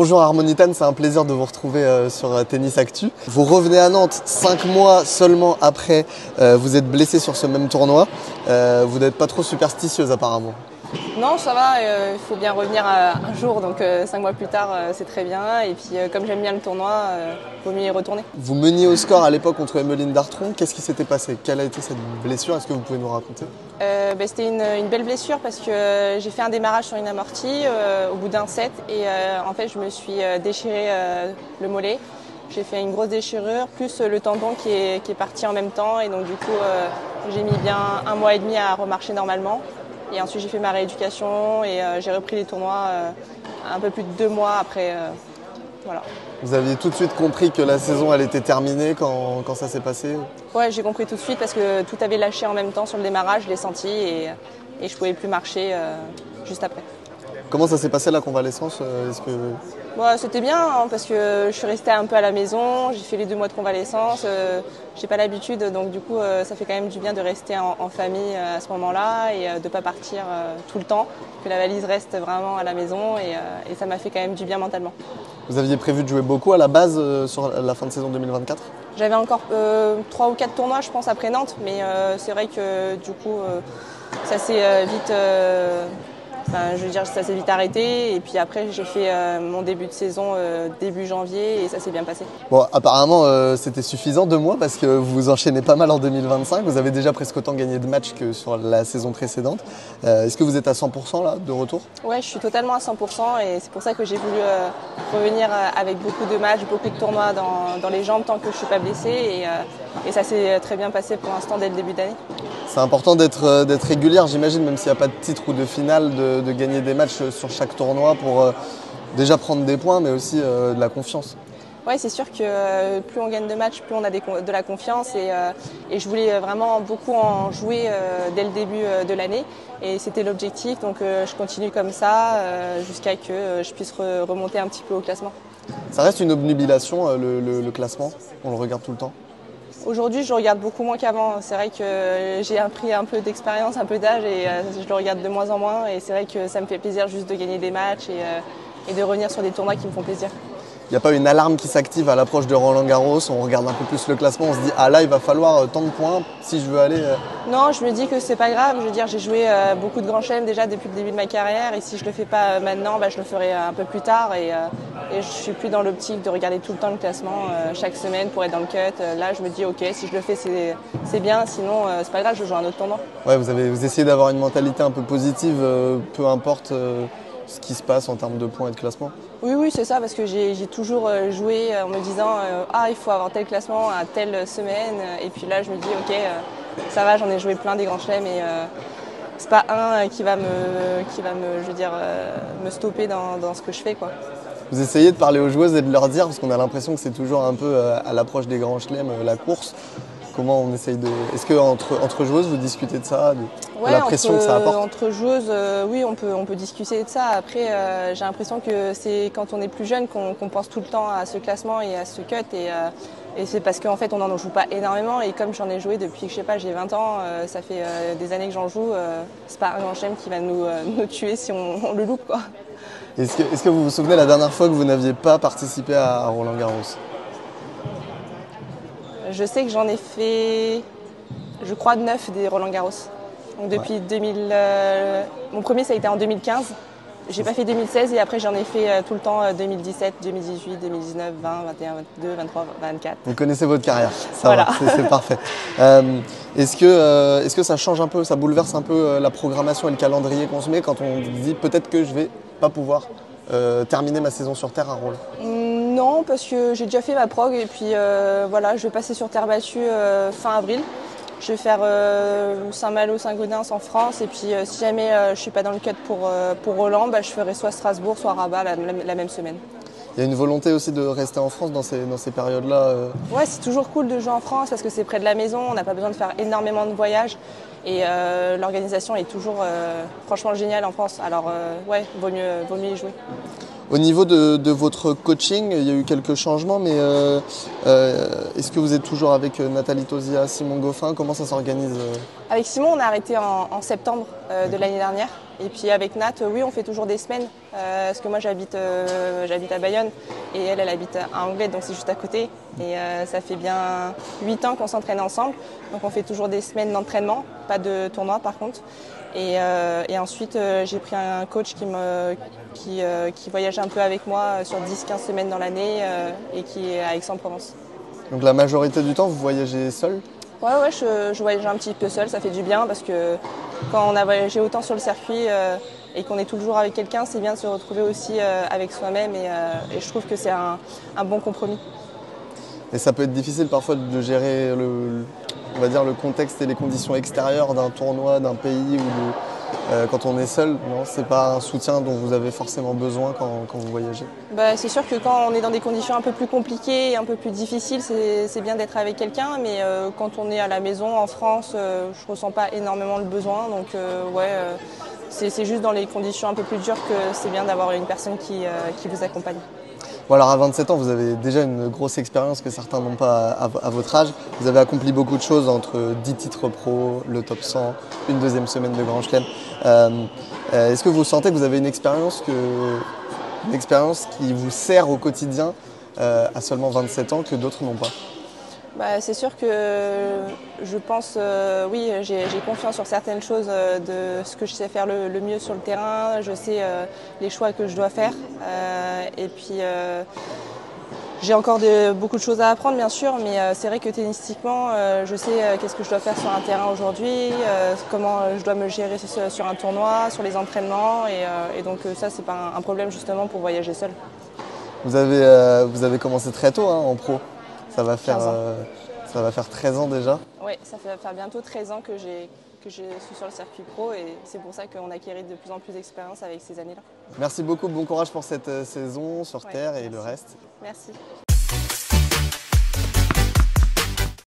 Bonjour Harmonitan, c'est un plaisir de vous retrouver sur Tennis Actu. Vous revenez à Nantes 5 mois seulement après vous êtes blessé sur ce même tournoi. Vous n'êtes pas trop superstitieuse apparemment. Non, ça va, il faut bien revenir un jour, donc 5 mois plus tard, c'est très bien. Et puis comme j'aime bien le tournoi, il vaut mieux y retourner. Vous meniez au score à l'époque contre Emmeline Dartron. Qu'est-ce qui s'était passé? Quelle a été cette blessure? Est-ce que vous pouvez nous raconter? C'était une belle blessure parce que j'ai fait un démarrage sur une amortie au bout d'un set et en fait je me suis déchiré le mollet. J'ai fait une grosse déchirure plus le tendon qui est parti en même temps et donc du coup j'ai mis bien 1 mois et demi à remarcher normalement. Et ensuite j'ai fait ma rééducation et j'ai repris les tournois un peu plus de 2 mois après. Voilà. Vous aviez tout de suite compris que la saison elle était terminée quand ça s'est passé? Ouais, j'ai compris tout de suite parce que tout avait lâché en même temps sur le démarrage, je l'ai senti et je pouvais plus marcher juste après. Comment ça s'est passé la convalescence? C'était bien hein, parce que je suis restée un peu à la maison, j'ai fait les 2 mois de convalescence, j'ai pas l'habitude donc du coup ça fait quand même du bien de rester en famille à ce moment-là et de pas partir tout le temps, que la valise reste vraiment à la maison et ça m'a fait quand même du bien mentalement. Vous aviez prévu de jouer beaucoup à la base sur la fin de saison 2024? J'avais encore 3 ou 4 tournois je pense après Nantes, mais c'est vrai que du coup ça s'est vite... ça s'est vite arrêté et puis après j'ai fait mon début de saison début janvier et ça s'est bien passé. Bon, apparemment c'était suffisant 2 mois parce que vous enchaînez pas mal en 2025. Vous avez déjà presque autant gagné de matchs que sur la saison précédente. Est-ce que vous êtes à 100% là de retour? Ouais, je suis totalement à 100% et c'est pour ça que j'ai voulu revenir avec beaucoup de matchs, beaucoup de tournois dans les jambes tant que je suis pas blessée et ça s'est très bien passé pour l'instant dès le début d'année. C'est important d'être régulière, j'imagine, même s'il n'y a pas de titre ou de finale, de gagner des matchs sur chaque tournoi pour déjà prendre des points, mais aussi de la confiance. Oui, c'est sûr que plus on gagne de matchs, plus on a de la confiance et je voulais vraiment beaucoup en jouer dès le début de l'année et c'était l'objectif, donc je continue comme ça jusqu'à que je puisse remonter un petit peu au classement. Ça reste une obnubilation, le classement, on le regarde tout le temps? Aujourd'hui, je le regarde beaucoup moins qu'avant. C'est vrai que j'ai pris un peu d'expérience, un peu d'âge et je le regarde de moins en moins. Et c'est vrai que ça me fait plaisir juste de gagner des matchs et de revenir sur des tournois qui me font plaisir. Il n'y a pas une alarme qui s'active à l'approche de Roland-Garros? On regarde un peu plus le classement, on se dit ah là il va falloir tant de points si je veux aller... Non, je me dis que c'est pas grave. Je veux dire, j'ai joué beaucoup de grands chelems déjà depuis le début de ma carrière et si je le fais pas maintenant, je le ferai un peu plus tard et je suis plus dans l'optique de regarder tout le temps le classement chaque semaine pour être dans le cut. Là, je me dis ok, si je le fais c'est bien, sinon c'est pas grave, je joue un autre tournoi. Ouais, vous essayez d'avoir une mentalité un peu positive, peu importe ce qui se passe en termes de points et de classement? Oui, c'est ça, parce que j'ai toujours joué en me disant il faut avoir tel classement à telle semaine. Et puis là, je me dis ok, ça va, j'en ai joué plein des grands chelems et c'est pas un qui va me stopper dans ce que je fais, quoi. Vous essayez de parler aux joueuses et de leur dire, parce qu'on a l'impression que c'est toujours un peu à l'approche des grands chelems, la course. Comment on essaye de... Est-ce qu'entre joueuses, vous discutez de ça, de la pression que ça apporte? Entre joueuses, oui, on peut discuter de ça. Après, j'ai l'impression que c'est quand on est plus jeune qu'on pense tout le temps à ce classement et à ce cut. Et c'est parce qu'en fait, on n'en joue pas énormément. Et comme j'en ai joué depuis que, je sais pas, j'ai 20 ans, ça fait des années que j'en joue. C'est pas un grand chelem qui va nous tuer si on le loupe, quoi. Est-ce que vous vous souvenez la dernière fois que vous n'aviez pas participé à Roland-Garros? Je sais que j'en ai fait, je crois, 9 des Roland-Garros. Donc depuis 2000, mon premier ça a été en 2015. J'ai pas fait 2016 et après j'en ai fait tout le temps 2017, 2018, 2019, 20, 21, 22, 23, 24. Vous connaissez votre carrière, ça voilà. va, c'est parfait. Est-ce que ça change un peu, ça bouleverse un peu la programmation et le calendrier qu'on se met quand on dit peut-être que je vais pas pouvoir terminer ma saison sur terre à Roland? Non, parce que j'ai déjà fait ma prog et puis voilà, je vais passer sur terre battue fin avril. Je vais faire Saint-Malo, Saint-Gaudens en France et puis si jamais je suis pas dans le cut pour Roland, je ferai soit Strasbourg, soit Rabat la même semaine. Il y a une volonté aussi de rester en France dans ces périodes-là? Ouais, c'est toujours cool de jouer en France parce que c'est près de la maison, on n'a pas besoin de faire énormément de voyages et l'organisation est toujours franchement géniale en France. Alors ouais, vaut mieux y jouer. Au niveau de votre coaching, il y a eu quelques changements, mais est-ce que vous êtes toujours avec Nathalie Tauziat, Simon Goffin? Comment ça s'organise? Avec Simon, on a arrêté en septembre de l'année dernière. Et puis avec Nat, oui, on fait toujours des semaines, parce que moi j'habite à Bayonne et elle habite à Anglet, donc c'est juste à côté. Et ça fait bien 8 ans qu'on s'entraîne ensemble, donc on fait toujours des semaines d'entraînement, pas de tournoi par contre. Et ensuite j'ai pris un coach qui voyage un peu avec moi sur 10-15 semaines dans l'année et qui est à Aix-en-Provence. Donc la majorité du temps, vous voyagez seul? Ouais, je voyage un petit peu seule, ça fait du bien parce que quand on a voyagé autant sur le circuit et qu'on est toujours avec quelqu'un, c'est bien de se retrouver aussi avec soi-même et je trouve que c'est un bon compromis. Et ça peut être difficile parfois de gérer on va dire le contexte et les conditions extérieures d'un tournoi, d'un pays quand on est seul, non? C'est pas un soutien dont vous avez forcément besoin quand vous voyagez? C'est sûr que quand on est dans des conditions un peu plus compliquées, un peu plus difficiles, c'est bien d'être avec quelqu'un, mais quand on est à la maison en France, je ressens pas énormément le besoin, donc c'est juste dans les conditions un peu plus dures que c'est bien d'avoir une personne qui vous accompagne. Bon, alors à 27 ans, vous avez déjà une grosse expérience que certains n'ont pas à votre âge. Vous avez accompli beaucoup de choses entre 10 titres pro, le top 100, une deuxième semaine de Grand Chelem. Est-ce que vous sentez que vous avez une expérience qui vous sert au quotidien à seulement 27 ans que d'autres n'ont pas? C'est sûr que je pense, oui, j'ai confiance sur certaines choses de ce que je sais faire le mieux sur le terrain. Je sais les choix que je dois faire. Et puis, j'ai encore beaucoup de choses à apprendre, bien sûr, mais c'est vrai que tennistiquement, je sais qu'est-ce que je dois faire sur un terrain aujourd'hui, comment je dois me gérer sur un tournoi, sur les entraînements. Et donc, ça, c'est pas un problème justement pour voyager seul. Vous avez commencé très tôt en pro. Ça va faire 13 ans déjà. Oui, ça va faire bientôt 13 ans que je suis sur le circuit pro et c'est pour ça qu'on acquérit de plus en plus d'expérience avec ces années-là. Merci beaucoup, bon courage pour cette saison sur terre et merci. le reste. Merci.